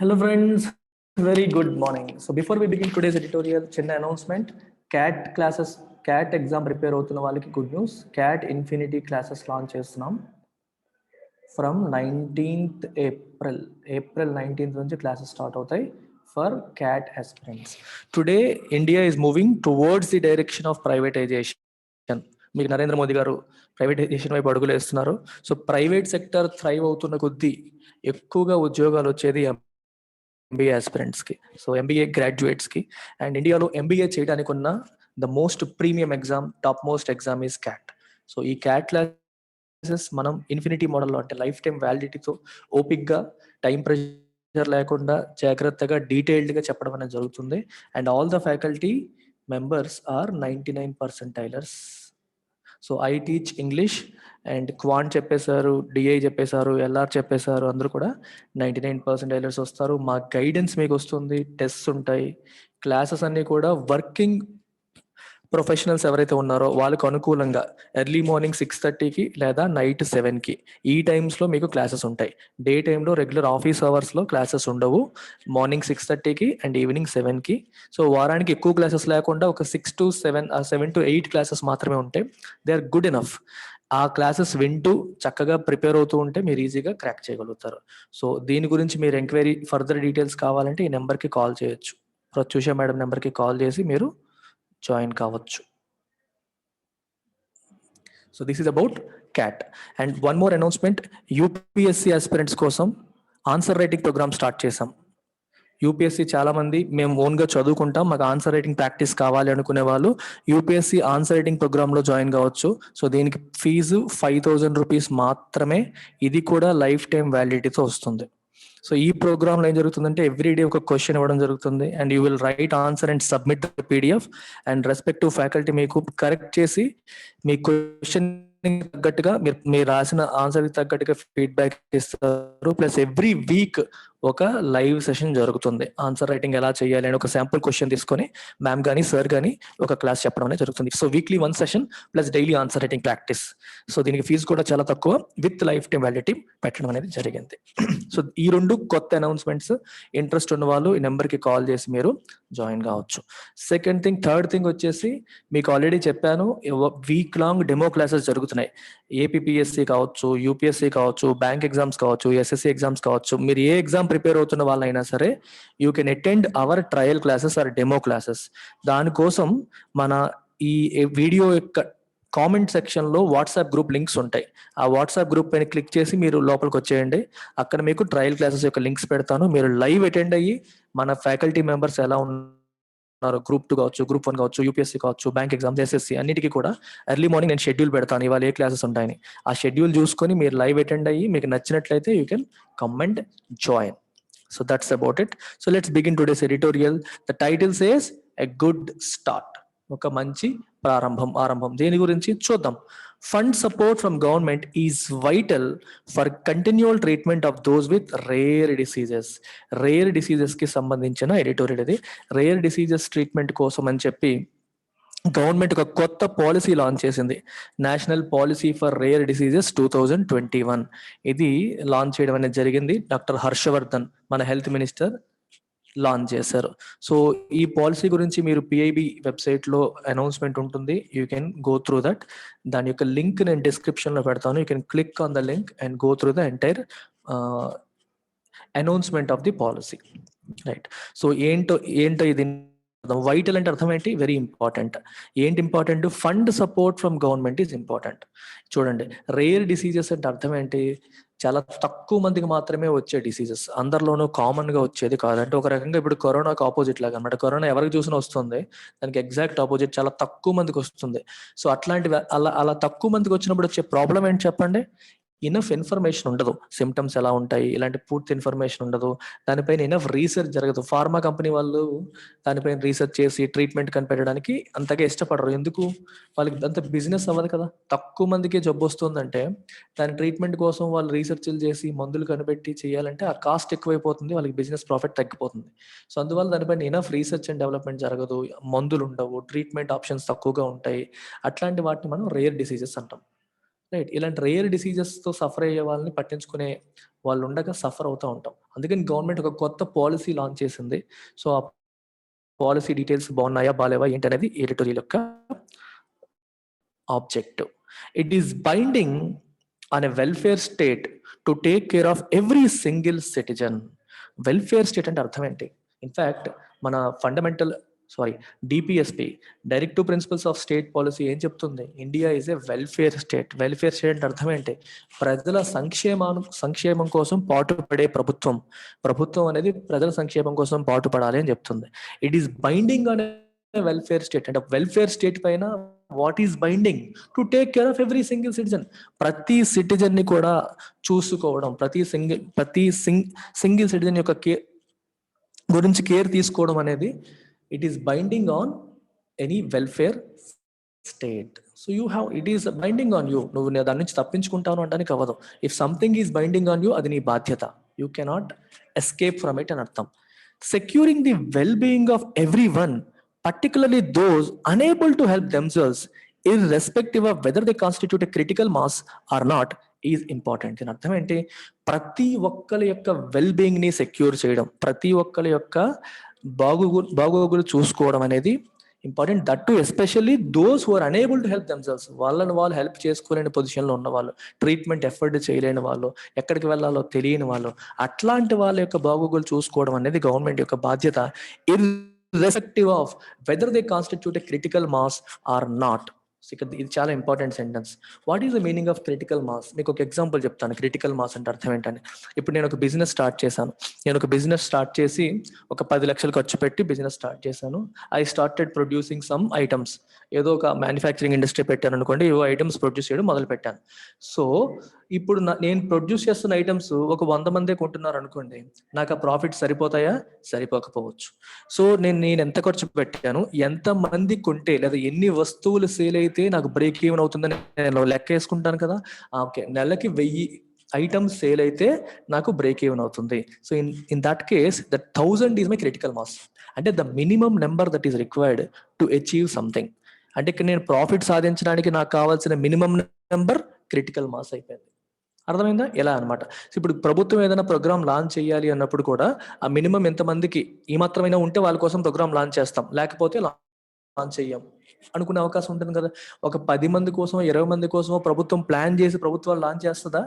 Hello friends, very good morning. So before we begin today's editorial, చిన్న announcement. CAT exam prepare అవుతున్న వాళ్ళకి good news. CAT Infinity classes launch చేస్తున్నాం. From 19th April 19th నుంచి classes start అవుతాయి for CAT aspirants. Today India is moving towards the direction of privatization. మీకు నరేంద్ర మోదీ గారు privatisation వైపు అడుగులు వేస్తున్నారు. సో ప్రైవేట్ సెక్టర్ థ్రైవ్ అవుతున్న కొద్దీ ఎక్కువగా ఉద్యోగాలు వచ్చేది ఎంబీఏ ఆస్పిరెంట్స్కి, సో ఎంబీఏ గ్రాడ్యుయేట్స్కి. అండ్ ఇండియాలో ఎంబీఏ చేయడానికి ఉన్న the most premium exam, top most exam is CAT. So ఈ CAT క్లాసెస్ మనం ఇన్ఫినిటీ మోడల్లో అంటే లైఫ్ టైం వ్యాలిడిటీతో ఓపిక్గా, టైం ప్రెషర్ లేకుండా జాగ్రత్తగా డీటెయిల్డ్గా చెప్పడం అనేది జరుగుతుంది. And all the faculty members are 99 percentilers. So I teach English and quant చెప్పేశారు, డిఐ చెప్పేశారు, ఎల్ఆర్ చెప్పేశారు, అందరూ కూడా 99 percentilers వస్తారు. మా గైడెన్స్ మీకు వస్తుంది, టెస్ట్స్ ఉంటాయి, క్లాసెస్ అన్నీ కూడా వర్కింగ్ ప్రొఫెషనల్స్ ఎవరైతే ఉన్నారో వాళ్ళకు అనుకూలంగా ఎర్లీ మార్నింగ్ 6:30కి లేదా నైట్ 7కి ఈ టైమ్స్లో మీకు క్లాసెస్ ఉంటాయి. డే టైంలో రెగ్యులర్ ఆఫీస్ అవర్స్లో క్లాసెస్ ఉండవు. మార్నింగ్ 6:30కి అండ్ ఈవినింగ్ 7కి. సో వారానికి ఎక్కువ క్లాసెస్ లేకుండా ఒక 6 to 7 7 to 8 క్లాసెస్ మాత్రమే ఉంటాయి. They are good enough. ఆ క్లాసెస్ వింటూ చక్కగా ప్రిపేర్ అవుతూ ఉంటే మీరు ఈజీగా క్రాక్ చేయగలుగుతారు. సో దీని గురించి మీరు ఎంక్వైరీ ఫర్దర్ డీటెయిల్స్ కావాలంటే ఈ నెంబర్కి కాల్ చేయొచ్చు. ప్రత్యూష మేడం నెంబర్కి కాల్ చేసి మీరు జాయిన్ కావచ్చు. So this is about CAT. And one more announcement, UPSC aspirants కోసం ఆన్సర్ రైటింగ్ ప్రోగ్రామ్ స్టార్ట్ చేసాం. యూపీఎస్సీ చాలా మంది మేము ఓన్గా చదువుకుంటాం, మాకు ఆన్సర్ రైటింగ్ ప్రాక్టీస్ కావాలి అనుకునే వాళ్ళు యూపీఎస్సీ ఆన్సర్ రైటింగ్ ప్రోగ్రాంలో జాయిన్ కావచ్చు. సో దీనికి ఫీజు 5,000 రూపీస్ మాత్రమే. ఇది కూడా లైఫ్ టైం వ్యాలిడిటీతో వస్తుంది. సో ఈ ప్రోగ్రామ్లో ఏం జరుగుతుందంటే ఎవ్రీ డే ఒక క్వశ్చన్ ఇవ్వడం జరుగుతుంది and you will write answer and submit the PDF. And respective faculty మీకు కరెక్ట్ చేసి మీ క్వశ్చన్ తగ్గట్టుగా మీరు రాసిన ఆన్సర్కి తగ్గట్టుగా ఫీడ్బ్యాక్ ఇస్తారు. ప్లస్ ఎవ్రీ వీక్ ఒక లైవ్ సెషన్ జరుగుతుంది. ఆన్సర్ రైటింగ్ ఎలా చేయాలి అని ఒక శాంపుల్ క్వశ్చన్ తీసుకొని మ్యామ్ కానీ సార్ కానీ ఒక క్లాస్ చెప్పడం అనేది జరుగుతుంది. So weekly 1 session plus daily answer writing practice. So దీనికి ఫీజు కూడా చాలా తక్కువ, విత్ లైఫ్ టైం వ్యాలిడిటీ పెట్టడం అనేది జరిగింది. సో ఈ 2 కొత్త అనౌన్స్మెంట్స్. ఇంట్రెస్ట్ ఉన్న వాళ్ళు ఈ నెంబర్కి కాల్ చేసి మీరు జాయిన్ కావచ్చు. సెకండ్ థింగ్, థర్డ్ థింగ్ వచ్చేసి మీకు ఆల్రెడీ చెప్పాను, వీక్ లాంగ్ డెమో క్లాసెస్ జరుగుతున్నాయి. ఏపీఎస్సీ కావచ్చు, యూపీఎస్సీ కావచ్చు, బ్యాంక్ ఎగ్జామ్స్ కావచ్చు, ఎస్ఎస్సీ ఎగ్జామ్స్ కావచ్చు, మీరు ఏ ఎగ్జామ్ ప్రిపేర్ అవుతున్న వాళ్ళైనా సరే you can attend our trial classes or demo classes. దానికోసం మన ఈ వీడియో యొక్క కామెంట్ సెక్షన్లో వాట్సాప్ గ్రూప్ లింక్స్ ఉంటాయి. ఆ వాట్సాప్ గ్రూప్ పైన క్లిక్ చేసి మీరు లోపలికి వచ్చేయండి. అక్కడ మీకు ట్రయల్ క్లాసెస్ యొక్క లింక్స్ పెడతాను. మీరు లైవ్ అటెండ్ అయ్యి మన ఫ్యాకల్టీ మెంబర్స్ ఎలా ఉన్నారు, గ్రూప్ 2 కావచ్చు, గ్రూప్ 1 కావచ్చు, యూపీఎస్సీ కావచ్చు, బ్యాంక్ ఎగ్జామ్స్, ఎస్ఎస్సీ అన్నిటికీ కూడా ఎర్లీ మార్నింగ్ నేను షెడ్యూల్ పెడతాను, ఇవాళ ఏ క్లాసెస్ ఉంటాయని. ఆ షెడ్యూల్ చూసుకొని మీరు లైవ్ అటెండ్ అయ్యి మీకు నచ్చినట్లయితే you can come and join. So that's about it. So let's begin today's editorial. The title says a good start. ఒక మంచి ఆరంభం. దేని గురించి చూద్దాం. Fund support from government is vital for continual treatment of those with rare diseases. Rare diseases కి సంబంధించిన editorial ఇది. Rare diseases treatment కోసం అని చెప్పి గవర్నమెంట్ ఒక కొత్త పాలసీ లాంచ్ చేసింది, national policy for rare diseases 2021. ఇది లాంచ్ చేయడం అనేది జరిగింది. డాక్టర్ హర్షవర్ధన్ మన హెల్త్ మినిస్టర్ లాంచ్ చేశారు. సో ఈ పాలసీ గురించి మీరు పిఐబి వెబ్సైట్లో అనౌన్స్మెంట్ ఉంటుంది, you can go through that. దాని యొక్క లింక్ నేను డిస్క్రిప్షన్లో పెడతాను. You can click on the link and go through the entire announcement of the policy. Right. So ఏంటో ఇది వైటల్ అంటే అర్థం ఏంటి? Very important. ఏంటి important? Fund support from government is important. చూడండి, రేర్ డిసీజెస్ అంటే అర్థం ఏంటి? చాలా తక్కువ మందికి మాత్రమే వచ్చే డిసీజెస్, అందరిలోనూ కామన్ గా వచ్చేది కాదంటే ఒక రకంగా ఇప్పుడు కరోనాకి ఆపోజిట్ లాగా అనమాట. కరోనా ఎవరికి చూసినా వస్తుంది, దానికి ఎగ్జాక్ట్ ఆపోజిట్ చాలా తక్కువ మందికి వస్తుంది. సో అట్లాంటివి అలా తక్కువ మందికి వచ్చినప్పుడు వచ్చే ప్రాబ్లం ఏంటి చెప్పండి? ఇనఫ్ ఇన్ఫర్మేషన్ ఉండదు. సిమ్టమ్స్ ఎలా ఉంటాయి ఇలాంటి పూర్తి ఇన్ఫర్మేషన్ ఉండదు. దానిపైన ఇనఫ్ రీసెర్చ్ జరగదు. ఫార్మా కంపెనీ వాళ్ళు దానిపైన రీసెర్చ్ చేసి ట్రీట్మెంట్ కనిపెట్టడానికి అంతగా ఇష్టపడరు. ఎందుకు? వాళ్ళకి అంత బిజినెస్ అవ్వదు కదా. తక్కువ మందికి జబ్బు వస్తుందంటే దాని ట్రీట్మెంట్ కోసం వాళ్ళు రీసెర్చ్లు చేసి మందులు కనిపెట్టి చేయాలంటే ఆ కాస్ట్ ఎక్కువైపోతుంది, వాళ్ళకి బిజినెస్ ప్రాఫిట్ తగ్గిపోతుంది. సో అందువల్ల దానిపైన ఇనఫ్ రీసెర్చ్ అండ్ డెవలప్మెంట్ జరగదు, మందులు ఉండవు, ట్రీట్మెంట్ ఆప్షన్స్ తక్కువగా ఉంటాయి. అట్లాంటి వాటిని మనం రేర్ డిసీజెస్ అంటాం. రైట్. ఇలాంటి రేర్ డిసీజెస్ తో సఫర్ అయ్యే వాళ్ళని పట్టించుకునే వాళ్ళు ఉండగా సఫర్ అవుతూ ఉంటాం. అందుకని గవర్నమెంట్ ఒక కొత్త పాలసీ లాంచ్ చేసింది. సో ఆ పాలసీ డీటెయిల్స్ బాగున్నాయా బాలేవా ఏంటనేది ఎడిటోరియల్ యొక్క objective. It is binding on a welfare state to take care of every single citizen. Welfare state అంటే అర్థం ఏంటి? ఇన్ఫాక్ట్ మన DPSP directive principles of state policy ఏం చెప్తుంది? India is a welfare state. Welfare state అంటే అర్థం ఏంటి? ప్రజల సంక్షేమం కోసం పాటుపడే ప్రభుత్వం అనేది ప్రజల సంక్షేమం కోసం పాటుపడాలి అని చెప్తుంది. ఇట్ ఈస్ బైండింగ్ అనే వెల్ఫేర్ స్టేట్. అంటే వెల్ఫేర్ స్టేట్ పైన what is binding? To take care of every single citizen. ప్రతి సిటిజన్ ని కూడా చూసుకోవడం, ప్రతి సింగిల్ సిటిజన్ యొక్క గురించి కేర్ తీసుకోవడం అనేది it is binding on any welfare state. So it is binding on you. నువ్వు దాని నుంచి తప్పించుకుంటాను అనడానికి అవ్వదు. If something is binding on you, అది నీ బాధ్యత. You cannot escape from it అని అర్థం. Securing the well being of every one, particularly those unable to help themselves, irrespective of whether they constitute a critical mass or not, is important. దీని అర్థం ఏంటి? ప్రతి ఒక్కరి యొక్క వెల్ బీయింగ్ ని secure చేయడం, ప్రతి ఒక్కరి యొక్క బాగోగులు చూసుకోవడం అనేది important. That to especially those who are unable to help themselves. వాళ్ళని వాళ్ళు హెల్ప్ చేసుకోలేని పొజిషన్లో ఉన్న వాళ్ళు, ట్రీట్మెంట్ ఎఫర్ట్ చేయలేని వాళ్ళు, ఎక్కడికి వెళ్ళాలో తెలియని వాళ్ళు, అట్లాంటి వాళ్ళ యొక్క బాగోగులు చూసుకోవడం అనేది గవర్నమెంట్ యొక్క బాధ్యత, irrespective of whether they constitute a critical mass or not. ఇది చాలా important sentence. What is the meaning of critical mass? మీకు ఒక ఎగ్జాంపుల్ చెప్తాను. క్రిటికల్ మాస్ అంటే అర్థం ఏంటని. ఇప్పుడు నేను ఒక బిజినెస్ స్టార్ట్ చేశాను. చేసి ఒక 10 లక్షలు ఖర్చు పెట్టి బిజినెస్ స్టార్ట్ చేశాను. I started producing some items. ఏదో ఒక మ్యానుఫ్యాక్చరింగ్ ఇండస్ట్రీ పెట్టాను అనుకోండి, ఏవో ఐటమ్స్ ప్రొడ్యూస్ చేయడం మొదలు పెట్టాను. సో ఇప్పుడు నేను ప్రొడ్యూస్ చేస్తున్న ఐటమ్స్ ఒక 100 మందే కొంటున్నారు అనుకోండి, నాకు ఆ ప్రాఫిట్ సరిపోతాయా? సరిపోకపోవచ్చు. సో నేను ఎంత ఖర్చు పెట్టాను, ఎంత మంది కొంటే లేదా ఎన్ని వస్తువులు సేల్ అయితే నాకు బ్రేక్ ఈవెన్ అవుతుందని నేను లెక్క వేసుకుంటాను కదా. ఓకే, నెలకి 1000 ఐటమ్స్ సేల్ అయితే నాకు బ్రేక్ ఈవెన్ అవుతుంది. So in that case that 1000 is my critical mass. అంటే the minimum number that is required to achieve something. అంటే ఇక్కడ నేను ప్రాఫిట్ సాధించడానికి నాకు కావాల్సిన మినిమం నెంబర్ క్రిటికల్ మాస్ అయిపోయింది. అర్థమైందా? ఎలా అనమాట. ఇప్పుడు ప్రభుత్వం ఏదైనా ప్రోగ్రామ్ లాంచ్ చేయాలి అన్నప్పుడు కూడా ఆ మినిమం ఎంతమందికి ఈ మాత్రమైనా ఉంటే వాళ్ళ కోసం ప్రోగ్రామ్ లాంచ్ చేస్తాం, లేకపోతే లాంచ్ చెయ్యం అనుకునే అవకాశం ఉంటుంది కదా. ఒక 10 మంది కోసమో 20 మంది కోసమో ప్రభుత్వం ప్లాన్ చేసి ప్రభుత్వాలు లాంచ్ చేస్తుందా?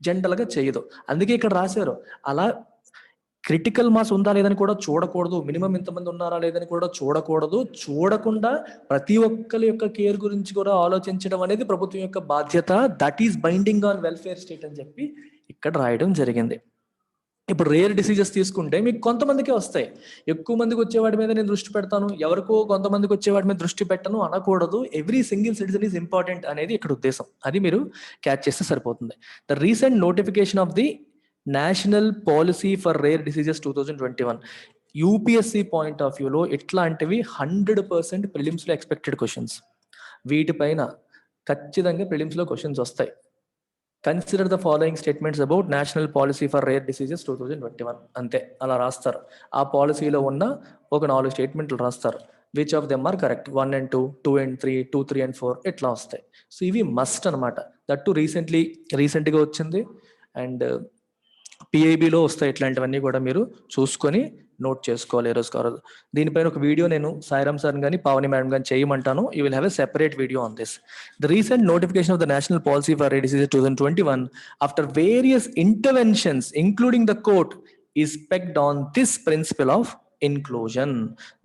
జనరల్ గా చేయదు. అందుకే ఇక్కడ రాశారు అలా క్రిటికల్ మాస్ ఉందా లేదని కూడా చూడకూడదు, మినిమం ఎంతమంది ఉన్నారా లేదని కూడా చూడకూడదు. చూడకుండా ప్రతి ఒక్కరి యొక్క కేర్ గురించి కూడా ఆలోచించడం అనేది ప్రభుత్వం యొక్క బాధ్యత. That is binding on welfare state అని చెప్పి ఇక్కడ రాయడం జరిగింది. ఇప్పుడు రేర్ డిసీజెస్ తీసుకుంటే మీకు కొంతమందికే వస్తాయి, ఎక్కువ మందికి వచ్చేవాడి మీద నేను దృష్టి పెడతాను, ఎవరికో కొంతమందికి వచ్చేవాడి మీద దృష్టి పెట్టను అనకూడదు. Every single citizen is important అనేది ఇక్కడ ఉద్దేశం. అది మీరు క్యాచ్ చేస్తే సరిపోతుంది. The recent notification of the national policy for rare diseases 2021 UPSC point of వ్యూలో ఇట్లాంటివి 100% ప్రిలిమ్స్ లో ఎక్స్పెక్టెడ్ క్వశ్చన్స్. వీటిపైన ఖచ్చితంగా ప్రిలిమ్స్ లో క్వశ్చన్స్ వస్తాయి. Consider the following statements about national policy for rare diseases 2021. అంతే, అలా రాస్తారు. ఆ పాలసీలో ఉన్న ఒక 4 స్టేట్మెంట్లు రాస్తారు. Which of them are correct, 1 and 2, 2 and 3, 2, 3 and 4 ఇట్లా వస్తాయి. సో ఇవి మస్ట్ అనమాట. దట్ టు రీసెంట్గా వచ్చింది. అండ్ పిఐబిలో వస్తాయి. ఇట్లాంటివన్నీ కూడా మీరు చూసుకొని నోట్ చేసుకోవాలి ఏ రోజు కాదు. దీనిపైన ఒక వీడియో నేను సాయిరామ్ సార్ కానీ పావని మేడం కానీ చేయమంటాను. You will have a separate video on this. The recent notification of the national policy for rare diseases 2021 after various interventions including the court is pegged on this principle of inclusion.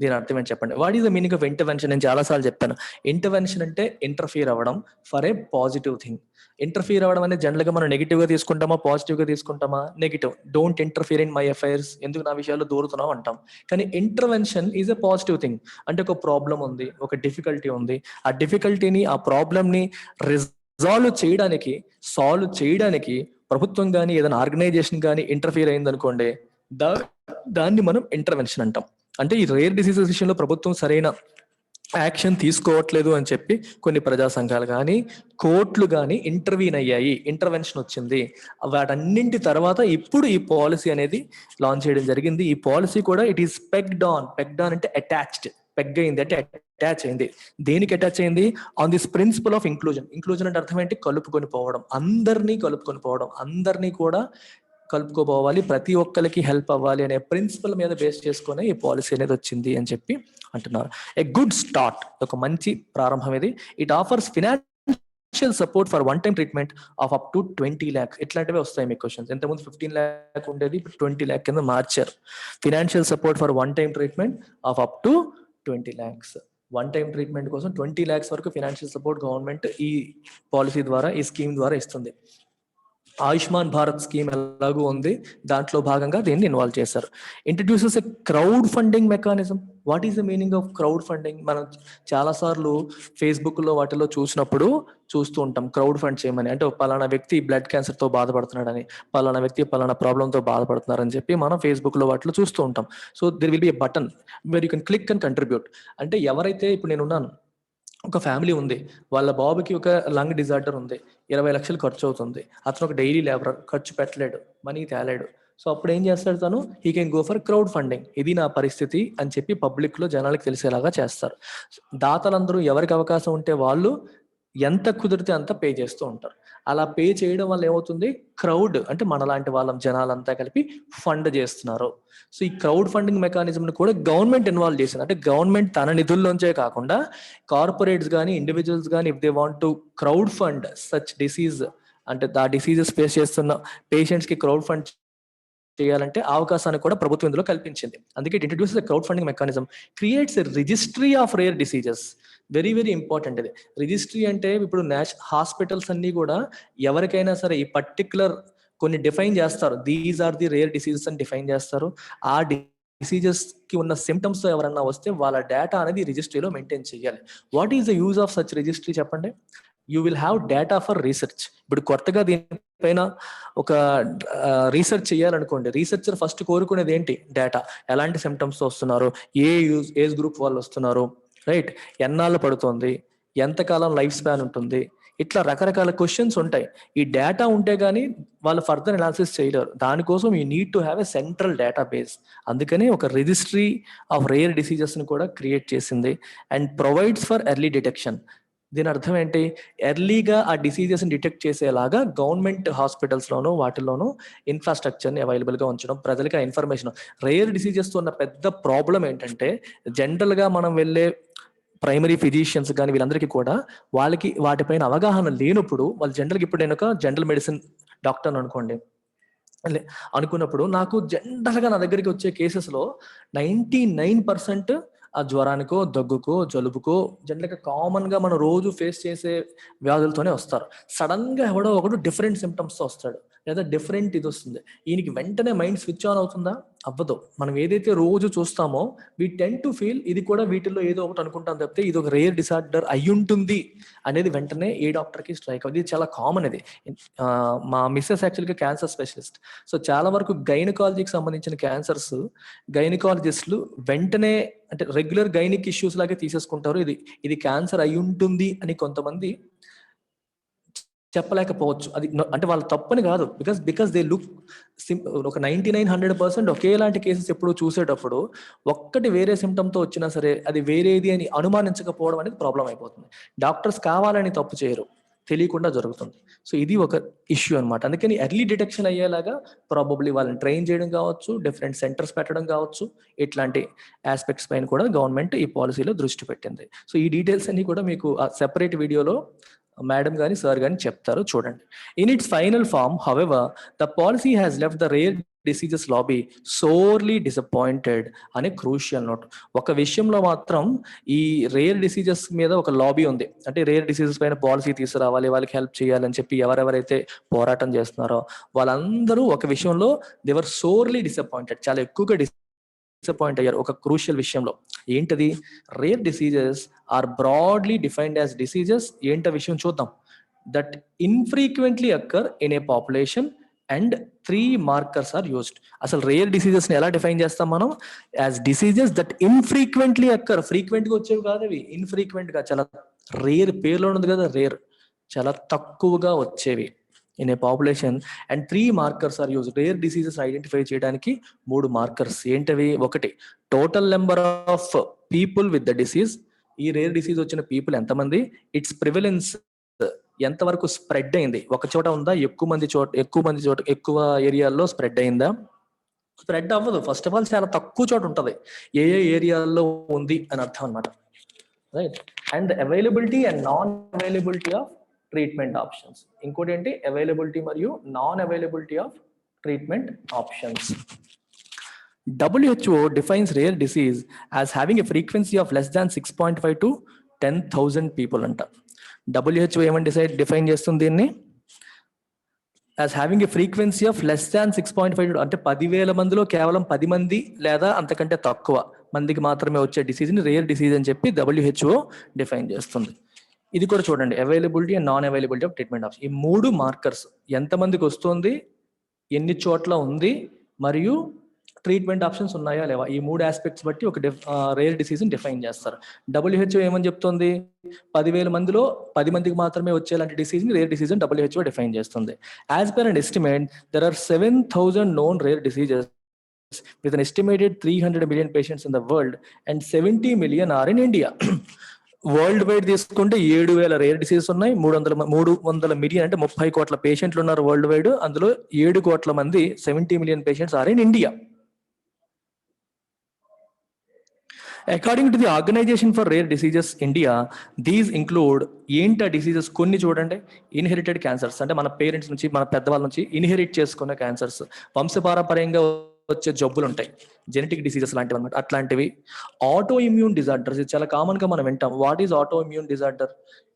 దీని అర్థం ఏంటి చెప్పండి? What is the meaning of intervention? నేను చాలాసార్లు చెప్పాను. Intervention అంటే interfere అవ్వడం for a positive thing. Interfere అవ్వడం అనేది జనరల్ గా మనం నెగిటివ్ గా తీసుకుంటామా, పాజిటివ్ గా తీసుకుంటామా? Negative. Don't interfere in my affairs, ఎందుకు నా విషయాల్లో దూరుతున్నావు అంటాం. కానీ intervention is a positive thing. అంటే ఒక ప్రాబ్లం ఉంది, ఒక డిఫికల్టీ ఉంది, ఆ డిఫికల్టీని ఆ ప్రాబ్లమ్ని సాల్వ్ చేయడానికి ప్రభుత్వం కానీ ఏదైనా ఆర్గనైజేషన్ కానీ ఇంటర్ఫియర్ అయింది అనుకోండి, దాన్ని మనం ఇంటర్వెన్షన్ అంటాం. అంటే ఈ రేర్ డిసీజెస్ విషయంలో ప్రభుత్వం సరైన యాక్షన్ తీసుకోవట్లేదు అని చెప్పి కొన్ని ప్రజా సంఘాలు కానీ కోర్టులు కానీ ఇంటర్వ్యూన్ అయ్యాయి, ఇంటర్వెన్షన్ వచ్చింది. వాటన్నింటి తర్వాత ఇప్పుడు ఈ పాలసీ అనేది లాంచ్ చేయడం జరిగింది. ఈ పాలసీ కూడా ఇట్ ఈస్ పెగ్డ్ ఆన్ అంటే అటాచ్డ్, పెగ్ అయింది అంటే అటాచ్ అయింది. దేనికి అటాచ్ అయింది? On this principle of inclusion. Inclusion అంటే అర్థం ఏంటి? కలుపుకొని పోవడం, అందరినీ కలుపుకొని పోవడం, అందరినీ కూడా కలుపుకోపోవాలి, ప్రతి ఒక్కరికి హెల్ప్ అవ్వాలి అనే ప్రిన్సిపల్ మీద బేస్ చేసుకునే ఈ పాలసీ అనేది వచ్చింది అని చెప్పి అంటున్నారు. ఏ గుడ్ స్టార్ట్, ఒక మంచి ప్రారంభం ఇది. It offers financial support for one time treatment of up to 20 lakhs. ఇట్లాంటివి వస్తాయి మీకు క్వశ్చన్స్. ఇంతకుముందు 15 lakhs ఉండేది, ఇప్పుడు 20 lakhs కింద మార్చారు. Financial support for one time treatment of up to 20 lakhs. One time treatment కోసం 20 lakhs వరకు ఫినాన్షియల్ సపోర్ట్ గవర్నమెంట్ ఈ పాలసీ ద్వారా, ఈ స్కీమ్ ద్వారా ఇస్తుంది. ఆయుష్మాన్ భారత్ స్కీమ్ ఎలాగూ ఉంది, దాంట్లో భాగంగా దీన్ని ఇన్వాల్వ్ చేశారు. Introduces a crowd funding mechanism. What is the meaning of crowd funding? మనం చాలాసార్లు ఫేస్బుక్లో వాటిలో చూస్తూ ఉంటాం క్రౌడ్ ఫండ్ చేయమని. అంటే పలానా వ్యక్తి బ్లడ్ క్యాన్సర్తో బాధపడుతున్నాడని, పలానా వ్యక్తి పలానా ప్రాబ్లంతో బాధపడుతున్నారని చెప్పి మనం ఫేస్బుక్లో వాటిలో చూస్తూ ఉంటాం. So there will be a button where you can click and contribute. అంటే ఎవరైతే, ఇప్పుడు నేను ఉన్నాను, ఒక ఫ్యామిలీ ఉంది, వాళ్ళ బాబుకి ఒక లంగ్ డిజార్డర్ ఉంది, 20 లక్షలు ఖర్చు అవుతుంది, అతను ఒక డైలీ లేబర్, ఖర్చు పెట్టలేడు, మనీ తేలేడు. సో అప్పుడు ఏం చేస్తాడు తను? He can go for crowd funding. ఇది నా పరిస్థితి అని చెప్పి పబ్లిక్ లో జనాలకు తెలిసేలాగా చేస్తారు. దాతలందరూ ఎవరికి అవకాశం ఉంటే వాళ్ళు ఎంత కుదిరితే అంత పే చేస్తూ ఉంటారు. అలా పే చేయడం వల్ల ఏమవుతుంది? క్రౌడ్ అంటే మనలాంటి వాళ్ళం, జనాలంతా కలిపి ఫండ్ చేస్తున్నారు. సో ఈ క్రౌడ్ ఫండింగ్ మెకానిజం ని కూడా గవర్నమెంట్ ఇన్వాల్వ్ చేసింది. అంటే గవర్నమెంట్ తన నిధుల్లోంచే కాకుండా కార్పొరేట్స్ కానీ, ఇండివిజువల్స్ కానీ, if they want to crowd fund such disease, అంటే ఆ డిసీజెస్ ఫేస్ చేస్తున్న పేషెంట్స్ కి క్రౌడ్ ఫండ్ చేయాలంటే అవకాశాన్ని కూడా ప్రభుత్వం ఇందులో కల్పించింది. అందుకే it introduces crowd funding mechanism, creates a registry of rare diseases. Very very important ఇది. రిజిస్ట్రీ అంటే ఇప్పుడు హాస్పిటల్స్ అన్ని కూడా ఎవరికైనా సరే ఈ పర్టికులర్ కొన్ని డిఫైన్ చేస్తారు, these are the rare diseases అని డిఫైన్ చేస్తారు. ఆ డిసీజెస్ కి ఉన్న సిమ్టమ్స్ తో ఎవరన్నా వస్తే వాళ్ళ డేటా అనేది రిజిస్ట్రీలో మెయింటైన్ చేయాలి. What is the use of such registry చెప్పండి? You will have data for research. ఇప్పుడు కొత్తగా దీనిపైన ఒక రీసెర్చ్ చేయాలనుకోండి, రీసెర్చర్ ఫస్ట్ కోరుకునేది ఏంటి? డేటా. ఎలాంటి సిమ్టమ్స్ తో వస్తున్నారు, ఏజ్ గ్రూప్ వాళ్ళు వస్తున్నారు, రైట్, ఎన్నాళ్ళు పడుతుంది, ఎంతకాలం లైఫ్ స్పాన్ ఉంటుంది, ఇట్లా రకరకాల క్వశ్చన్స్ ఉంటాయి. ఈ డేటా ఉంటే గానీ వాళ్ళు ఫర్దర్ అనాలిసిస్ చేయలేరు. దానికోసం you need to have a central data base. అందుకని ఒక రిజిస్ట్రీ ఆఫ్ రేర్ డిసీజెస్ ని కూడా క్రియేట్ చేసింది. And provides for early detection. దీని అర్థం ఏంటి? ఎర్లీగా ఆ డిసీజెస్ ని డిటెక్ట్ చేసేలాగా గవర్నమెంట్ హాస్పిటల్స్ లోను వాటిల్లోనూ ఇన్ఫ్రాస్ట్రక్చర్ ని అవైలబుల్ గా ఉంచడం, ప్రజలకి ఆ ఇన్ఫర్మేషన్. రేర్ డిసీజెస్ తో ఉన్న పెద్ద ప్రాబ్లం ఏంటంటే, జనరల్ గా మనం వెళ్ళే ప్రైమరీ ఫిజిషియన్స్ కానీ వీళ్ళందరికీ కూడా వాళ్ళకి వాటిపైన అవగాహన లేనప్పుడు, వాళ్ళు జనరల్గా, ఇప్పుడు నేను ఒక జనరల్ మెడిసిన్ డాక్టర్ అనుకోండి, అనుకున్నప్పుడు నాకు జనరల్గా నా దగ్గరికి వచ్చే కేసెస్లో 99% ఆ జ్వరానికో, దగ్గుకో, జలుబుకో, జనరల్గా కామన్గా మనం రోజు ఫేస్ చేసే వ్యాధులతోనే వస్తారు. సడన్ గా ఎవడో ఒకడు డిఫరెంట్ సిమ్టమ్స్తో వస్తాడు, లేదా డిఫరెంట్ ఇది వస్తుంది. ఈయనకి వెంటనే మైండ్ స్విచ్ ఆన్ అవుతుందా? అవ్వదు. మనం ఏదైతే రోజు చూస్తామో వీ టెన్ టు ఫీల్ ఇది కూడా వీటిల్లో ఏదో ఒకటి అనుకుంటాం తప్పితే ఇది ఒక రేర్ డిసార్డర్ అయి ఉంటుంది అనేది వెంటనే ఏ డాక్టర్కి స్ట్రైక్ అవుతుంది. ఇది చాలా కామన్. ఇది మా మిస్సెస్ యాక్చువల్గా క్యాన్సర్ స్పెషలిస్ట్. సో చాలా వరకు గైనకాలజీకి సంబంధించిన క్యాన్సర్స్ గైనకాలజిస్టులు వెంటనే, అంటే రెగ్యులర్ గైనిక్ ఇష్యూస్ లాగే తీసేసుకుంటారు. ఇది క్యాన్సర్ అయి ఉంటుంది అని కొంతమంది చెప్పలేకపోవచ్చు. అది అంటే వాళ్ళ తప్పని కాదు, బికాస్ దే లుక్ ఒక 99-100% ఒకేలాంటి కేసెస్ ఎప్పుడు చూసేటప్పుడు ఒక్కటి వేరే సిమ్టమ్తో వచ్చినా సరే అది వేరేది అని అనుమానించకపోవడం అనేది ప్రాబ్లం అయిపోతుంది. డాక్టర్స్ కావాలని తప్పు చేయరు, తెలియకుండా జరుగుతుంది. సో ఇది ఒక ఇష్యూ అనమాట. అందుకని ఎర్లీ డిటెక్షన్ అయ్యేలాగా ప్రాబబ్లీ వాళ్ళని ట్రైన్ చేయడం కావచ్చు, డిఫరెంట్ సెంటర్స్ పెట్టడం కావచ్చు, ఇట్లాంటి ఆస్పెక్ట్స్ పైన కూడా గవర్నమెంట్ ఈ పాలసీలో దృష్టి పెట్టింది. సో ఈ డీటెయిల్స్ అన్ని కూడా మీకు సెపరేట్ వీడియోలో మేడం గాని సార్ గాని చెప్తారు, చూడండి. In its final form, however, the policy has left the rare diseases lobby sorely disappointed అనే క్రూషియల్ నోట్. ఒక విషయంలో మాత్రం ఈ రేర్ డిసీజెస్ మీద ఒక లాబీ ఉంది. అంటే రేర్ డిసీజెస్ పైన పాలసీ తీసుకురావాలి, వాళ్ళకి హెల్ప్ చేయాలని చెప్పి ఎవరెవరైతే పోరాటం చేస్తున్నారో వాళ్ళందరూ ఒక విషయంలో దే వర్ సోర్లీ డిసప్పాయింటెడ్, చాలా ఎక్కువగా డిసప్పాయింట్ అయ్యారు ఒక క్రూషియల్ విషయంలో. ఏంటది? Rare diseases are broadly defined as diseases. ఏంట విషయం చూద్దాం. That infrequently occur in a population and 3 markers are used. అసలు రేర్ డిసీజెస్ ని ఎలా డిఫైన్ చేస్తాం మనం? As diseases that infrequently occur. Frequent గా వచ్చేవి కాదు అవి, ఇన్ఫ్రీక్వెంట్ గా, చాలా రేర్, పేరులో ఉంది కదా రేర్, చాలా తక్కువగా వచ్చేవి in a population. And 3 markers are use. Rare diseases identify చేయడానికి 3 మార్కర్స్. ఏంటవి? ఒకటి, total number of people with the disease. ఈ రేర్ డిసీజ్ వచ్చిన పీపుల్ ఎంతమంది, ఇట్స్ ప్రివిలెన్స్ ఎంతవరకు స్ప్రెడ్ అయింది, ఒక చోట ఉందా, ఎక్కువ ఏరియాల్లో స్ప్రెడ్ అయిందా? స్ప్రెడ్ అవ్వదు. ఫస్ట్ ఆఫ్ ఆల్ చాలా తక్కువ చోట ఉంటుంది. ఏ ఏరియాల్లో ఉంది అని అర్థం అనమాట, right? And availability and non availability of treatment options. ఇంకోటి ఏంటి, అవైలబిలిటీ మరియు non availability of treatment options. WHO defines rare disease as having a frequency of less than 6.5 to 10,000 people అంట. WHO ఏమని డిఫైన్ చేస్తుంది దీన్ని? As having a frequency of less than 6.5, అంటే 10,000 మందిలో కేవలం 10 మంది లేదా అంతకంటే తక్కువ మందికి మాత్రమే వచ్చే డిసీజ్ని రేర్ డిసీజ్ అని చెప్పి WHO డిఫైన్ చేస్తుంది. ఇది కూడా చూడండి, availability and non availability of treatment option. ఈ 3 మార్కర్స్, ఎంతమందికి వస్తుంది, ఎన్ని చోట్ల ఉంది, మరియు ట్రీట్మెంట్ ఆప్షన్స్ ఉన్నాయా లేవా, ఈ 3 ఆస్పెక్ట్స్ బట్టి ఒక రేర్ డిసీజ్ని డిఫైన్ చేస్తారు. WHO ఏమని చెప్తుంది, 10,000 మందిలో 10 మందికి మాత్రమే వచ్చేలాంటి డిసీజ్ని రేర్ డిసీజ్ అని WHO డిఫైన్ చేస్తుంది. As per and estimate, there are 7,000 known rare diseases with an estimated 300 million patients in the world and 70 million are in India. World wide తీసుకుంటే 7,000 రేర్ డిసీజెస్ ఉన్నాయి, 300 మిలియన్ అంటే 30 కోట్ల పేషెంట్లు ఉన్నారు world wide. అందులో 7 కోట్ల మంది, 70 million patients are in India. According to the Organization for Rare Diseases India, these include ఏంటి డిసీజెస్, కొన్ని చూడండి. ఇన్హెరిటెడ్ క్యాన్సర్స్, అంటే మన పేరెంట్స్ నుంచి, మన పెద్దవాళ్ళ నుంచి ఇన్హెరిట్ చేసుకున్న క్యాన్సర్స్, వంశపారంపర్యంగా వచ్చే జబ్బులు ఉంటాయి, జెనెటిక్ డిసీజెస్ లాంటివి అనమాట, అట్లాంటివి. ఆటో ఇమ్యూన్ డిజార్డర్స్, ఇది చాలా కామన్ గా మనం వింటాం. What is auto immune disorder?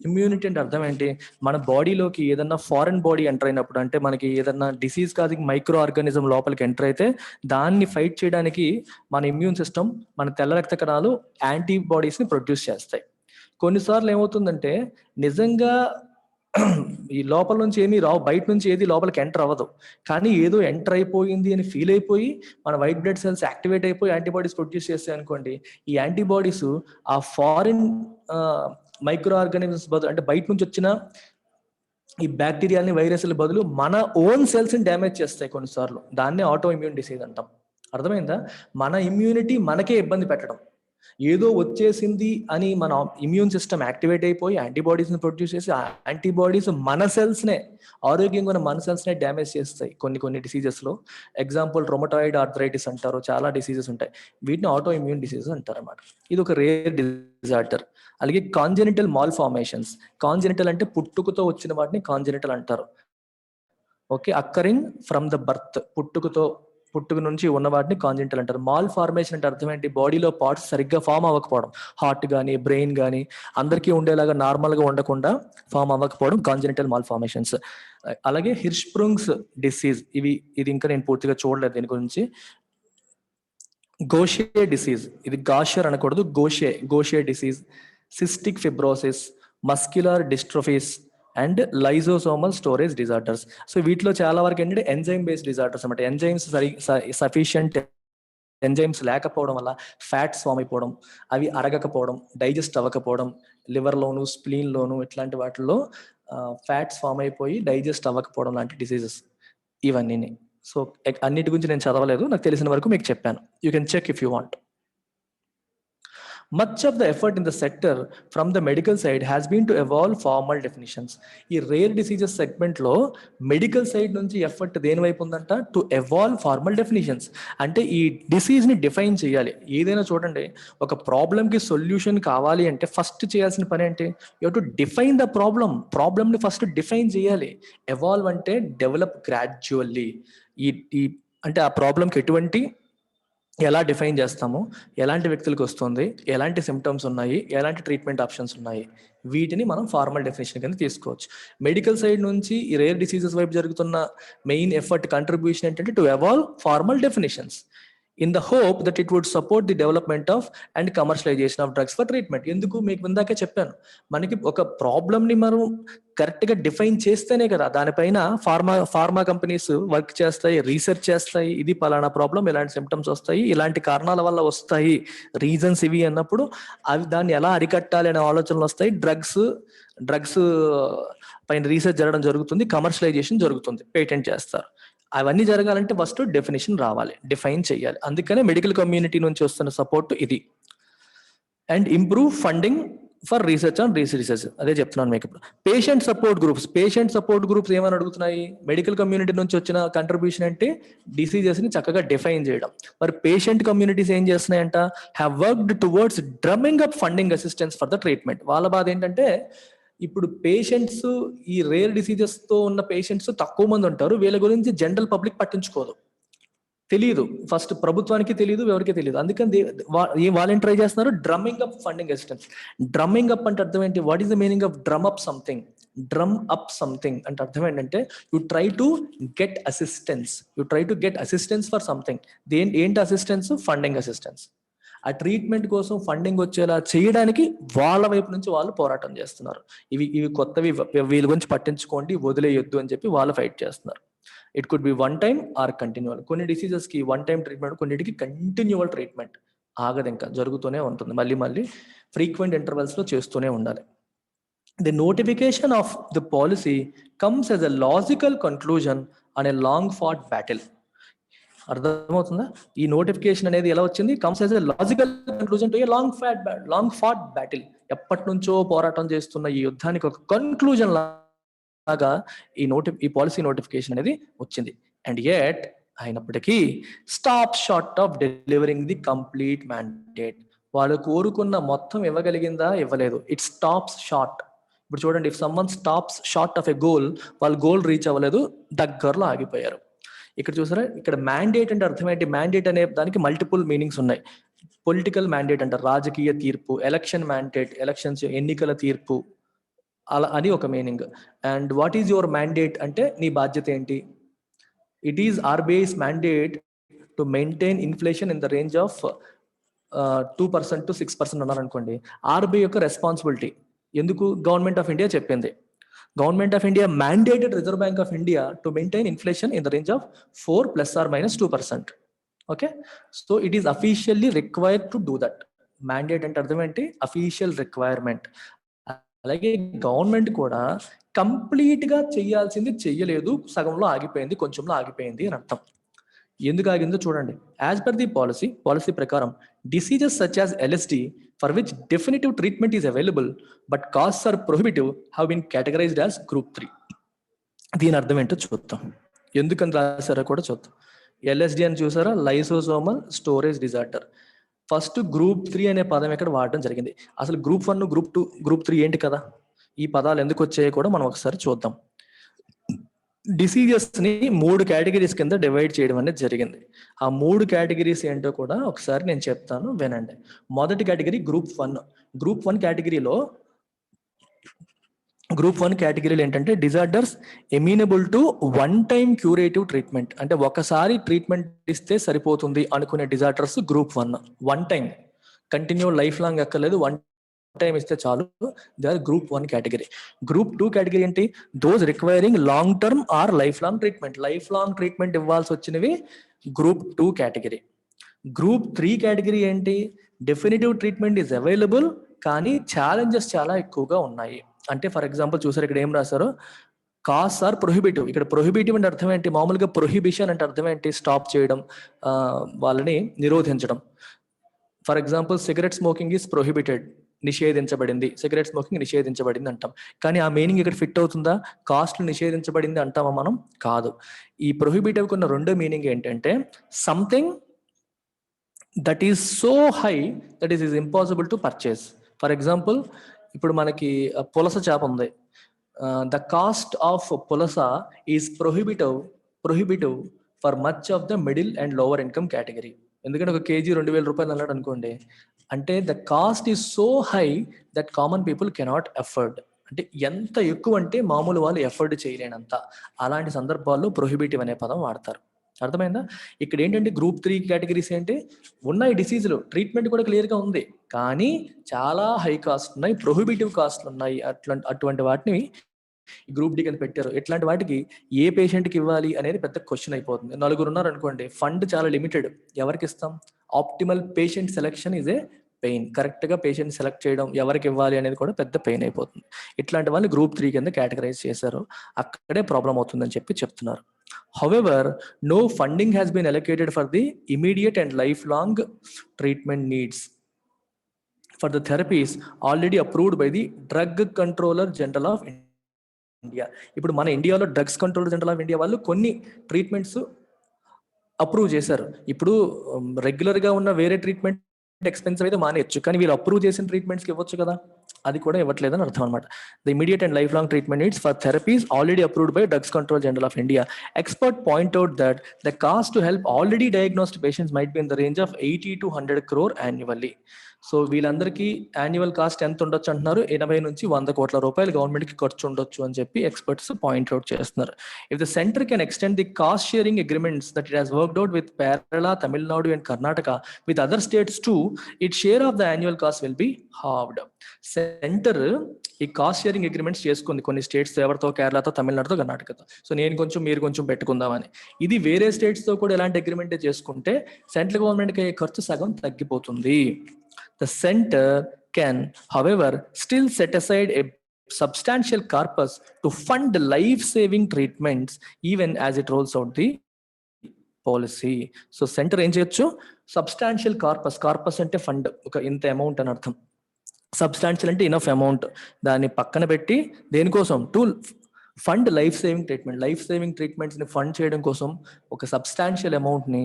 Immunity అంటే అర్థం ఏంటి, మన బాడీలోకి ఏదన్నా ఫారెన్ బాడీ ఎంటర్ అయినప్పుడు, అంటే మనకి ఏదన్నా డిసీజ్ కాదు మైక్రో ఆర్గానిజం లోపలికి ఎంటర్ అయితే దాన్ని ఫైట్ చేయడానికి మన ఇమ్యూన్ సిస్టమ్, మన తెల్ల రక్త కణాలు యాంటీబాడీస్ ని ప్రొడ్యూస్ చేస్తాయి. కొన్నిసార్లు ఏమవుతుందంటే నిజంగా ఈ లోపల నుంచి ఏమీ రావు, బయట నుంచి ఏది లోపలికి ఎంటర్ అవ్వదు, కానీ ఏదో ఎంటర్ అయిపోయింది అని ఫీల్ అయిపోయి మన వైట్ బ్లడ్ సెల్స్ యాక్టివేట్ అయిపోయి యాంటీబాడీస్ ప్రొడ్యూస్ చేస్తాయి అనుకోండి. ఈ యాంటీబాడీస్ ఆ ఫారిన్ మైక్రో ఆర్గానిజమ్స్ బదులు, అంటే బయట నుంచి వచ్చిన ఈ బ్యాక్టీరియాని, వైరస్ల బదులు మన ఓన్ సెల్స్ ని డ్యామేజ్ చేస్తాయి కొన్నిసార్లు. దాన్నే ఆటో ఇమ్యూన్ డిసీజ్ అంటాం. అర్థమైందా? మన ఇమ్యూనిటీ మనకే ఇబ్బంది పెట్టడం, ఏదో వచ్చేసింది అని మన ఇమ్యూన్ సిస్టమ్ యాక్టివేట్ అయిపోయి యాంటీబాడీస్ ని ప్రొడ్యూస్ చేసి, యాంటీబాడీస్ మన సెల్స్ నే, ఆరోగ్యంగా ఉన్న మన సెల్స్ నే డ్యామేజ్ చేస్తాయి కొన్ని డిసీజెస్ లో. ఎగ్జాంపుల్ రొమటాయిడ్ ఆర్థరైటిస్ అంటారు, చాలా డిసీజెస్ ఉంటాయి, వీటిని ఆటో ఇమ్యూన్ డిసీజెస్ అంటారు అన్నమాట. ఇది ఒక రేర్ డిజార్డర్. అలాగే కాంజెనిటల్ మాల్ ఫార్మేషన్స్, కాంజెనిటల్ అంటే పుట్టుకతో వచ్చిన వాటిని కాంజెనిటల్ అంటారు. Okay, occurring from the birth, పుట్టుక నుంచి ఉన్న వాటిని కాంజెనిటల్ అంటారు. మాల్ ఫార్మేషన్ అంటే అర్థం ఏంటి, బాడీలో పార్ట్స్ సరిగ్గా ఫామ్ అవ్వకపోవడం, హార్ట్ కానీ బ్రెయిన్ కానీ అందరికీ ఉండేలాగా నార్మల్ గా ఉండకుండా ఫామ్ అవ్వకపోవడం కాంజెనిటల్ మాల్ ఫార్మేషన్స్. అలాగే హిర్ష్స్ప్రుంగ్స్ డిసీజ్, ఇది ఇంకా నేను పూర్తిగా చూడలేదు దీని గురించి. గోషే డిసీజ్, ఇది గాషర్ అనకూడదు, Gaucher disease. Cystic fibrosis, muscular dystrophies and lysosomal storage disorders. So వీటిలో చాలా వరకు ఏంటంటే ఎంజైమ్ బేస్డ్ డిజార్డర్స్ అనమాట. ఎంజైమ్స్ సఫిషియంట్ ఎంజైమ్స్ లేకపోవడం వల్ల ఫ్యాట్స్ ఫామ్ అయిపోవడం, అవి అరగకపోవడం, డైజెస్ట్ అవ్వకపోవడం, లివర్లోను స్ప్లీన్లోను ఇట్లాంటి వాటిల్లో ఫ్యాట్స్ ఫామ్ అయిపోయి డైజెస్ట్ అవ్వకపోవడం లాంటి డిసీజెస్ ఇవన్నీ. సో అన్నిటి గురించి నేను చదవలేదు, నాకు తెలిసిన వరకు మీకు చెప్పాను. You can check if you want. Much of the effort in the sector from the medical side has been to evolve formal definitions. ఈ రేర్ డిసీజెస్ సెగ్మెంట్ లో మెడికల్ సైడ్ నుంచి ఎఫర్ట్ దేని వైపు ఉందంట, టు ఎవాల్వ్ ఫార్మల్ డెఫినిషన్స్. అంటే ఈ disease ని define చేయాలి. ఏదైనా చూడండి, ఒక ప్రాబ్లమ్ కి సొల్యూషన్ కావాలి అంటే ఫస్ట్ చేయాల్సిన పని ఏంటి, you have to define the problem ని ఫస్ట్ డిఫైన్ చేయాలి. ఎవాల్వ్ అంటే డెవలప్ గ్రాడ్యువల్లీ. ఈ అంటే ఆ ప్రాబ్లంకి ఎలా డిఫైన్ చేస్తాము, ఎలాంటి వ్యక్తులకు వస్తుంది, ఎలాంటి సిమ్టమ్స్ ఉన్నాయి, ఎలాంటి ట్రీట్మెంట్ ఆప్షన్స్ ఉన్నాయి, వీటిని మనం ఫార్మల్ డెఫినేషన్ కింద తీసుకోవచ్చు. మెడికల్ సైడ్ నుంచి ఈ రేర్ డిసీజెస్ వైపు జరుగుతున్న మెయిన్ ఎఫర్ట్ కంట్రిబ్యూషన్ ఏంటంటే to evolve formal definitions in the hope that it would support the development of and commercialisation of drugs for treatment. ఎందుకు, మీకు ఇందాకే చెప్పాను, మనకి ఒక ప్రాబ్లమ్ ని మనం కరెక్ట్ గా డిఫైన్ చేస్తేనే కదా దానిపైన ఫార్మా కంపెనీస్ వర్క్ చేస్తాయి, రీసెర్చ్ చేస్తాయి. ఇది పలానా ప్రాబ్లం, ఇలాంటి సిమ్టమ్స్ వస్తాయి, ఇలాంటి కారణాల వల్ల వస్తాయి, రీజన్స్ ఇవి అన్నప్పుడు అవి దాన్ని ఎలా అరికట్టాలి అనే ఆలోచనలు వస్తాయి. డ్రగ్స్ పైన రీసెర్చ్ జరగడం జరుగుతుంది, కమర్షియలైజేషన్ జరుగుతుంది, పేటెంట్ చేస్తారు. అవన్నీ జరగాలంటే ఫస్ట్ డెఫినేషన్ రావాలి, డిఫైన్ చేయాలి. అందుకనే మెడికల్ కమ్యూనిటీ నుంచి వస్తున్న సపోర్ట్ ఇది. And improve funding for research and research అదే చెప్తున్నాను మీకు ఇప్పుడు. పేషెంట్ సపోర్ట్ గ్రూప్స్ ఏమని అడుగుతున్నాయి? మెడికల్ కమ్యూనిటీ నుంచి వచ్చిన కంట్రిబ్యూషన్ అంటే డిసీజెస్ ని చక్కగా డిఫైన్ చేయడం. మరి పేషెంట్ కమ్యూనిటీస్ ఏం చేస్తున్నాయంట? Have worked towards drumming up funding assistance for the treatment. వాళ్ళ బాధ ఏంటంటే ఇప్పుడు పేషెంట్స్, ఈ రేర్ డిసీజెస్ తో ఉన్న పేషెంట్స్ తక్కువ మంది ఉంటారు, వీళ్ళ గురించి జనరల్ పబ్లిక్ పట్టించుకోదు, తెలియదు, ఫస్ట్ ప్రభుత్వానికి తెలియదు, ఎవరికి తెలియదు. అందుకని వాళ్ళేం ట్రై చేస్తున్నారు? Drumming up funding assistance. Drumming up అంటే అర్థం ఏంటి? What is the meaning of drum up something? Drum up something అంటే అర్థం ఏంటంటే you try to get assistance for something. ఏంటి అసిస్టెన్స్? Funding assistance. ఆ ట్రీట్మెంట్ కోసం ఫండింగ్ వచ్చేలా చేయడానికి వాళ్ళ వైపు నుంచి వాళ్ళు పోరాటం చేస్తున్నారు. ఇవి కొత్తవి, వీళ్ళ గురించి పట్టించుకోండి, వదిలేయొద్దు అని చెప్పి వాళ్ళు ఫైట్ చేస్తున్నారు. It could be one time or continual. కొన్ని డిసీజెస్ కి వన్ టైం ట్రీట్మెంట్, కొన్నిటికి కంటిన్యూవల్ ట్రీట్మెంట్, ఆగదు, ఇంకా జరుగుతూనే ఉంటుంది, మళ్ళీ ఫ్రీక్వెంట్ ఇంటర్వెల్స్ లో చేస్తూనే ఉండాలి. The notification of the policy comes as a logical conclusion on a long fought battle. అర్థమవుతుందా? ఈ నోటిఫికేషన్ అనేది ఎలా వచ్చింది? Comes as a logical conclusion to a long fought battle. ఎప్పటి నుంచో పోరాటం చేస్తున్న ఈ యుద్ధానికి ఒక కన్క్లూజన్ లాగా ఈ పాలసీ నోటిఫికేషన్ అనేది వచ్చింది. అండ్ యెట్ అయినప్పటికీ stop short of delivering the complete mandate. వాళ్ళు కోరుకున్న మొత్తం ఇవ్వగలిగిందా? ఇవ్వలేదు. It stops short. ఇప్పుడు చూడండి, if someone stops short of a goal, వాళ్ళు గోల్ రీచ్ అవ్వలేదు, దగ్గరలో ఆగిపోయారు. ఇక్కడ చూసారా, ఇక్కడ మ్యాండేట్ అంటే అర్థం ఏంటి? మ్యాండేట్ అనే దానికి మల్టిపుల్ మీనింగ్స్ ఉన్నాయి. పొలిటికల్ మ్యాండేట్ అంటారు, రాజకీయ తీర్పు. ఎలక్షన్ మ్యాండేట్, ఎలక్షన్స్, ఎన్నికల తీర్పు, అలా అని ఒక meaning. And what is your mandate అంటే నీ బాధ్యత ఏంటి? It is RBI's mandate to maintain inflation in the range of 2% to 6% అన్నారనుకోండి. ఆర్బీఐ యొక్క రెస్పాన్సిబిలిటీ ఎందుకు? గవర్నమెంట్ ఆఫ్ ఇండియా చెప్పింది. Government of India mandated reserve bank of India to maintain inflation in the range of 4 ± 2%. Okay, so it is officially required to do that. Mandate అంటే అర్థం ఏంటి? Official requirement. అలాగే government కూడా complete గా చేయాల్సింది చెయ్యలేదు, సగంలో ఆగిపోయింది, కొంచెంలో ఆగిపోయింది అని అర్థం. ఎందుకు ఆగిందో చూడండి. యాజ్ పర్ ది పాలసీ ప్రకారం diseases such as LSD for which definitive treatment is available but costs are prohibitive have been categorised as group 3. దీని అర్థం ఏంటో చూద్దాం, ఎందుకని రాశారో కూడా చూద్దాం. LSD అని చూసారా? Lysosomal storage disorder. First group 3 అనే పదం ఇక్కడ వాడడం జరిగింది. అసలు గ్రూప్ 1, గ్రూప్ 2, గ్రూప్ 3 ఏంటి కదా? ఈ పదాలు ఎందుకు వచ్చాయో కూడా మనం ఒకసారి చూద్దాం. డిసీజెస్ ని 3 కేటగిరీస్ కింద డివైడ్ చేయడం అనేది జరిగింది. ఆ 3 కేటగిరీస్ ఏంటో కూడా ఒకసారి నేను చెప్తాను, వినండి. మొదటి కేటగిరీ గ్రూప్ 1. గ్రూప్ 1 కేటగిరీలో ఏంటంటే disorders amenable to one time curative treatment. అంటే ఒకసారి ట్రీట్మెంట్ ఇస్తే సరిపోతుంది అనుకునే disorders group 1. One time, continue life long ఎక్కర్లేదు, వన్ టైం ఇస్తే చాలు, they are group 1 category. Group 2 category ఏంటి? Those requiring long term or life long treatment. Life long treatment ఇవ్వాల్సి వచ్చినవి గ్రూప్ 2 కేటగిరీ. గ్రూప్ 3 కేటగిరీ ఏంటి? డెఫినిటివ్ ట్రీట్మెంట్ ఈజ్ అవైలబుల్ కానీ challenges చాలా ఎక్కువగా ఉన్నాయి. అంటే ఫర్ ఎగ్జాంపుల్ చూసారు, ఇక్కడ ఏం రాశారు? Costs are prohibitive. ఇక్కడ ప్రొహిబిటివ్ అంటే అర్థం ఏంటి? మామూలుగా ప్రొహిబిషన్ అంటే అర్థం ఏంటి? స్టాప్ చేయడం, వాళ్ళని నిరోధించడం. For example cigarette smoking is prohibited, నిషేధించబడింది, సిగరెట్ స్మోకింగ్ నిషేధించబడింది అంటాం. కానీ ఆ మీనింగ్ ఇక్కడ ఫిట్ అవుతుందా? కాస్ట్ నిషేధించబడింది అంటామా మనం? కాదు. ఈ ప్రొహిబిటివ్ కున్న రెండో మీనింగ్ ఏంటంటే something that is so high that is impossible to purchase. For example ఇప్పుడు మనకి పులస చేప ఉంది. ద కాస్ట్ ఆఫ్ పులస is prohibitive for much of the middle and lower income category. ఎందుకంటే ఒక కేజీ 2,000 రూపాయలు అన్నాడు అనుకోండి, అంటే the cost is so high that common people cannot afford. అంటే ఎంత ఎక్కువ అంటే మామూలు వాళ్ళు ఎఫర్డ్ చేయలేనంత. అలాంటి సందర్భాల్లో ప్రొహిబిటివ్ అనే పదం వాడతారు. అర్థమైందా? ఇక్కడ ఏంటంటే గ్రూప్ 3 కేటగిరీస్ ఏంటి? ఉన్నాయి డిసీజులు, ట్రీట్మెంట్ కూడా క్లియర్ గా ఉంది, కానీ చాలా హై కాస్ట్ ఉన్నాయి, ప్రొహిబిటివ్ కాస్ట్లు ఉన్నాయి. అటువంటి వాటిని గ్రూప్ డి కింద పెట్టారు. ఇట్లాంటి వాటికి ఏ పేషెంట్ కి ఇవ్వాలి అనేది పెద్ద క్వశ్చన్ అయిపోతుంది. 4 ఉన్నారు అనుకోండి, ఫండ్ చాలా లిమిటెడ్, ఎవరికి ఇస్తాం? Optimal patient selection is a pain. Correct గా పేషెంట్ సెలెక్ట్ చేయడం, ఎవరికి ఇవ్వాలి అనేది కూడా పెద్ద పెయిన్ అయిపోతుంది. ఇట్లాంటి వాళ్ళు గ్రూప్ 3 కింద కేటగరైజ్ చేశారు. అక్కడే ప్రాబ్లం అవుతుందని చెప్తున్నారు. However, no funding has been allocated for the immediate and lifelong treatment needs. for the therapies already approved by the Drug Controller General of India. ఇప్పుడు మన ఇండియాలో drugs controller general of India వాళ్ళు కొన్ని treatments approve చేశారు. ఇప్పుడు రెగ్యులర్గా ఉన్న వేరే ట్రీట్మెంట్ ఎక్స్పెన్సివ్ అయితే మానేయచ్చు, కానీ వీళ్ళు అప్రూవ్ చేసిన ట్రీట్మెంట్స్కి ఇవ్వచ్చు కదా, అది కూడా ఇవ్వట్లేదని అర్థం అనమాట. The immediate and life long treatment needs for therapies already approved by drugs control general of India. Expert point out that the cost to help already diagnosed patients might be in the range of 80 to 100 crore annually. So వీళ్ళందరికీ annual cost ఎంత ఉండొచ్చు అంటున్నారు, 80 నుంచి 100 కోట్ల రూపాయలు గవర్నమెంట్కి ఖర్చు ఉండొచ్చు అని చెప్పి ఎక్స్పర్ట్స్ పాయింట్ అవుట్ చేస్తున్నారు. If the centre can extend the cost sharing agreements that it has worked out with Kerala, Tamil Nadu and Karnataka with other states to it share of the annual cost will be halved. Centre ఈ cost sharing agreements చేసుకుంది కొన్ని states, ఎవరితో, కేరళతో, తమిళనాడుతో, కర్ణాటకతో. So నేను కొంచెం మీరు కొంచెం పెట్టుకుందామని. ఇది వేరే స్టేట్స్తో కూడా ఎలాంటి అగ్రిమెంటే చేసుకుంటే సెంట్రల్ గవర్నమెంట్కి అయ్యే ఖర్చు సగం తగ్గిపోతుంది. The center can, however, still set aside a substantial corpus to fund life-saving treatments even as it rolls out the policy. So center ఏం చేయొచ్చు, సబ్స్టాన్షియల్ కార్పస్ అంటే ఫండ్, ఒక ఇంత అమౌంట్ అని అర్థం. సబ్స్టాన్షియల్ అంటే ఇనఫ్ అమౌంట్, దాన్ని పక్కన పెట్టి దేనికోసం, టు ఫండ్ లైఫ్ సేవింగ్ ట్రీట్మెంట్స్ని ఫండ్ చేయడం కోసం ఒక సబ్స్టాన్షియల్ అమౌంట్ని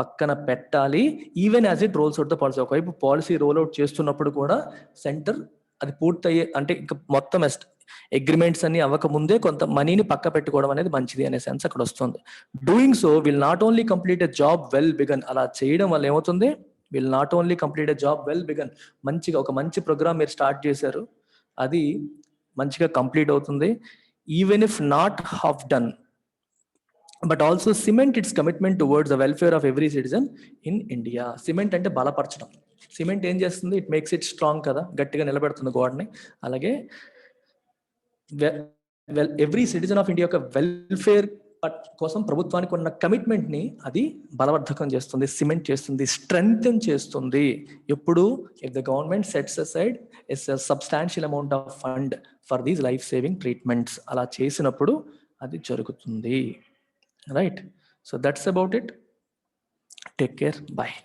పక్కన పెట్టాలి. Even as it rolls out the policy. ఒకవైపు పాలసీ రోల్ అవుట్ చేస్తున్నప్పుడు కూడా సెంటర్ అది పూర్తయ్యే అంటే ఇంకా మొత్తం అగ్రిమెంట్స్ అన్ని అవ్వకముందే కొంత మనీని పక్క పెట్టుకోవడం అనేది మంచిది అనే సెన్స్ అక్కడ వస్తుంది. Doing so will not only complete a job well began. అలా చేయడం వల్ల ఏమవుతుంది, will not only complete a job well began. మంచిగా ఒక మంచి ప్రోగ్రామ్ మీరు స్టార్ట్ చేశారు, అది మంచిగా కంప్లీట్ అవుతుంది. Even if not half done, but also cement its commitment towards the welfare of every citizen in India. Cement అంటే బలపరచడం. సిమెంట్ ఏం చేస్తుంది, ఇట్ మేక్స్ ఇట్ స్ట్రాంగ్ కదా, గట్టిగా నిలబెడుతుంది గోడని. అలాగే ఎవ్రీ సిటిజన్ ఆఫ్ ఇండియా యొక్క వెల్ఫేర్ కోసం ప్రభుత్వానికి ఉన్న కమిట్మెంట్ ని అది బలవర్ధకం చేస్తుంది, సిమెంట్ చేస్తుంది, స్ట్రెంగ్తెన్ చేస్తుంది. ఎప్పుడు, if the government sets aside a substantial amount of fund for these life saving treatments, అలా చేసినప్పుడు అది జరుగుతుంది. Right, so that's about it. Take care, bye.